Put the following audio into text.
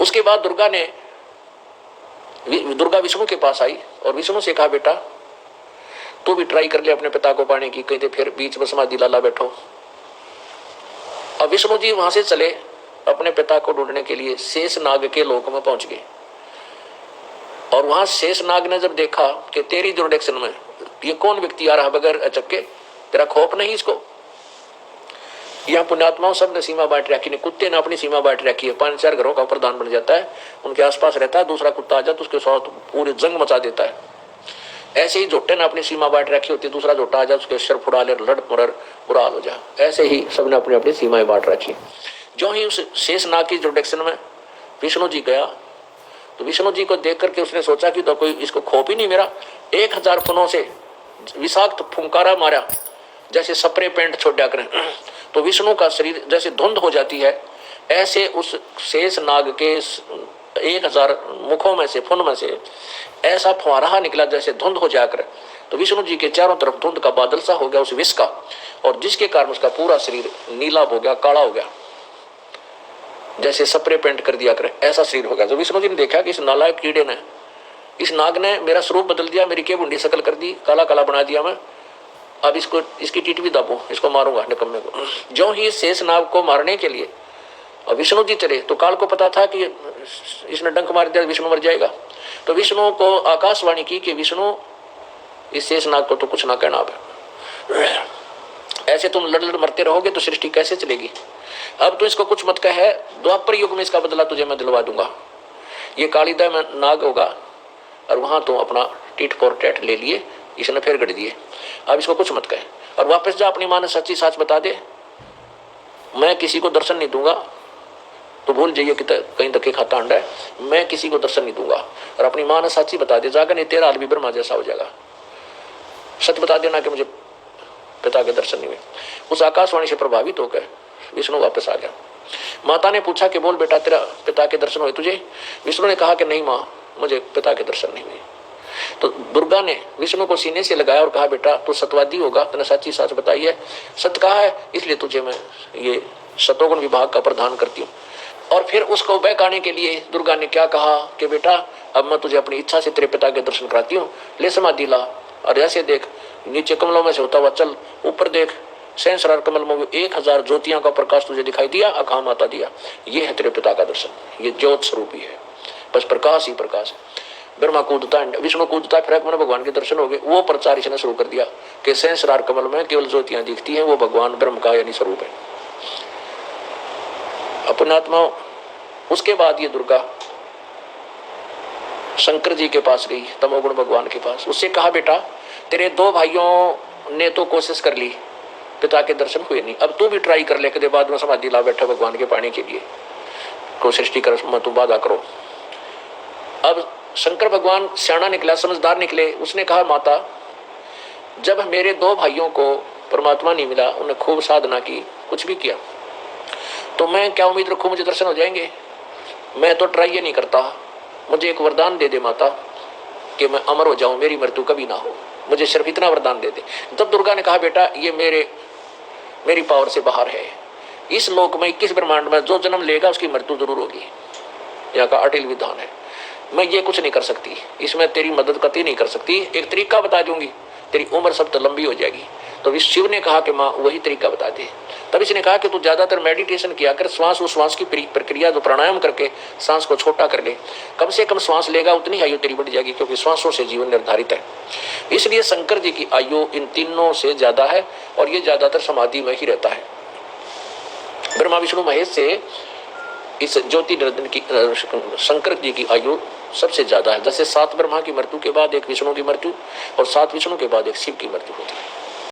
उसके बाद दुर्गा विष्णु के पास आई और विष्णु से कहा, बेटा तू भी ट्राई कर ले अपने पिता को पाने की। कहते फिर बीच में समाधि लाला बैठो। अब विष्णु जी वहां से चले अपने पिता को ढूंढने के लिए, शेषनाग के लोक में पहुंच गए। और वहां शेषनाग ने जब देखा कि तेरी जुरिडिक्शन में ये कौन व्यक्ति आ रहा बगैर अचक्के, तेरा खौफ नहीं इसको। यहाँ पुण्यात्माओं सब ने सीमा बांट रखी, कुत्ते ने अपनी सीमा बांट रखी है। 5-4 घरों का प्रधान बन जाता है, उनके आसपास रहता है, दूसरा कुत्ता आ जाता है उसके साथ पूरी जंग मचा देता है। ऐसे ही झोटे ने अपनी सीमा बांट रखी होती है, दूसरा झोटा आ जाए उसके सिर फुड़ा ले, लड़ मरर बुरा हाल हो जाए। ऐसे ही सबने अपनी अपनी सीमाएं बांट रखी। जो ही उस शेषनाग की जुरिडिक्शन में विष्णु जी गया तो विष्णु जी को देख करके उसने सोचा कि तो कोई इसको खौफ ही नहीं मेरा। 1000 फनों से विषाक्त फुंकारा मारा जैसे स्प्रे पेंट छोड़ा करें, तो विष्णु का शरीर जैसे धुंध हो जाती है, ऐसे उस शेषनाग के 1000 मुखों में से, फुन में से ऐसा फुहारा निकला जैसे धुंध हो जाकर। तो विष्णु जी के चारों तरफ धुंध का बादल सा हो गया उस विष का, और जिसके कारण उसका पूरा शरीर नीला हो गया, काला हो गया, जैसे स्प्रे पेंट कर दिया करे ऐसा शरीर हो गया। तो विष्णु जी ने देखा कि इस नालायक कीड़े ने, इस नाग ने मेरा स्वरूप बदल दिया, मेरी के बुंडी शकल कर दी, काला काला बना दिया मैं। अब इसको, इसकी टीट भी दाबो, इसको मारूंगा निकम्मे को। जो ही शेष नाग को मारने के लिए अब विष्णु जी चले तो काल को पता था कि इसने डंक मार दिया विष्णु मर जाएगा। तो विष्णु को आकाशवाणी की कि विष्णु इस शेष नाग को तो कुछ ना कहना, अब ऐसे तुम लड़ लड़ मरते रहोगे तो सृष्टि कैसे चलेगी। अब तो इसको कुछ मत कहे, द्वापर युग में इसका बदला तुझे मैं दिलवा दूंगा। ये कालिदा में नाग होगा और वहां तो अपना टीट फॉर टैट ले लिए, इसने फिर गढ़ दिए। अब इसको कुछ मत कहे और वापस जा, अपनी मां ने सच्ची साच बता दे, मैं किसी को दर्शन नहीं दूंगा। तो भूल जाइए कि कहीं धक्के खाता अंडा है, मैं किसी को दर्शन नहीं दूंगा। और अपनी मां ने सच्ची बता दे जाकर, नहीं तेरा हाल भी ब्रह्मा जैसा हो जाएगा। सच बता देना कि मुझे पिता के दर्शन नहीं हुए। उस आकाशवाणी से प्रभावित होकर विष्णु वापस आ गया। माता ने पूछा कि बोल बेटा, तेरा पिता के दर्शन हुए तुझे? विष्णु ने कहा कि नहीं माँ, मुझे पिता के दर्शन नहीं हुए। तो दुर्गा ने विष्णु को सीने से लगाया और कहा, बेटा तू सतवादी होगा, तूने सच्ची साच बताई है, सत्य कहा है, इसलिए तुझे मैं ये शतोगुण विभाग का प्रदान करती हूँ। और फिर उसको बहकाने के लिए दुर्गा ने क्या कहा कि बेटा अब मैं तुझे अपनी इच्छा से तेरे पिता के दर्शन कराती हूँ, ले समाधि ला और ऐसे देख, नीचे कमलों में से होता हुआ चल, ऊपर देख, सहस्रार कमल में 1000 ज्योतियों का प्रकाश तुझे दिखाई दिया, अकाम माता दिया, ये है तेरे पिता का दर्शन। ये ज्योत स्वरूप ही है, बस प्रकाश ही प्रकाश है। ब्रह्मा कूदता है, विष्णु कूदता है, फिर भगवान के दर्शन हो गए। वो प्रचार इसने शुरू कर दिया कि सहस्रार कमल में केवल ज्योतियां दिखती हैं, वो भगवान ब्रह्म का यानी स्वरूप है। अपनात्मा उसके बाद ये दुर्गा शंकर जी के पास गई, तमोगुण भगवान के पास। उससे कहा, बेटा तेरे 2 भाइयों ने तो कोशिश कर ली, पिता के दर्शन हुए नहीं, अब तू भी ट्राई कर ले, कदे बाद में समाधि ला बैठा भगवान के पाने के लिए, को सृष्टि कर मत बाधा करो। अब शंकर भगवान सियाना निकला, समझदार निकले। उसने कहा, माता जब मेरे 2 भाइयों को परमात्मा नहीं मिला, उन्हें खूब साधना की, कुछ भी किया, तो मैं क्या उम्मीद रखूं मुझे दर्शन हो जाएंगे? मैं तो ट्राई ये नहीं करता। मुझे एक वरदान दे दे माता कि मैं अमर हो जाऊं, मेरी मृत्यु कभी ना हो, मुझे सिर्फ इतना वरदान दे दे। तब दुर्गा ने कहा, बेटा ये मेरी पावर से बाहर है। इस लोक में 21 ब्रह्मांड में जो जन्म लेगा उसकी मृत्यु जरूर होगी, यहाँ का अटिल विधान है। मैं ये कुछ नहीं कर सकती, इसमें तेरी मदद कतई नहीं कर सकती। एक तरीका बता दूंगी, तेरी उम्र सब तो लंबी हो जाएगी। तो शिव ने कहा कि माँ वही तरीका बता दे। तब इसने कहा कि तू ज्यादातर मेडिटेशन किया कर, श्वास की प्रक्रिया जो प्राणायाम करके सांस को छोटा कर ले, कम से कम श्वास लेगा उतनी आयु तेरी बढ़ जाएगी, क्योंकि श्वासों से जीवन निर्धारित है। इसलिए शंकर जी की आयु इन तीनों से ज्यादा है और ये ज्यादातर समाधि में ही रहता है। ब्रह्मा विष्णु महेश से इस ज्योति निरंजन की शंकर जी की आयु सबसे ज्यादा है। जैसे 7 ब्रह्मा की मृत्यु के बाद एक विष्णु की मृत्यु और 7 विष्णु के बाद एक शिव की मृत्यु होती है।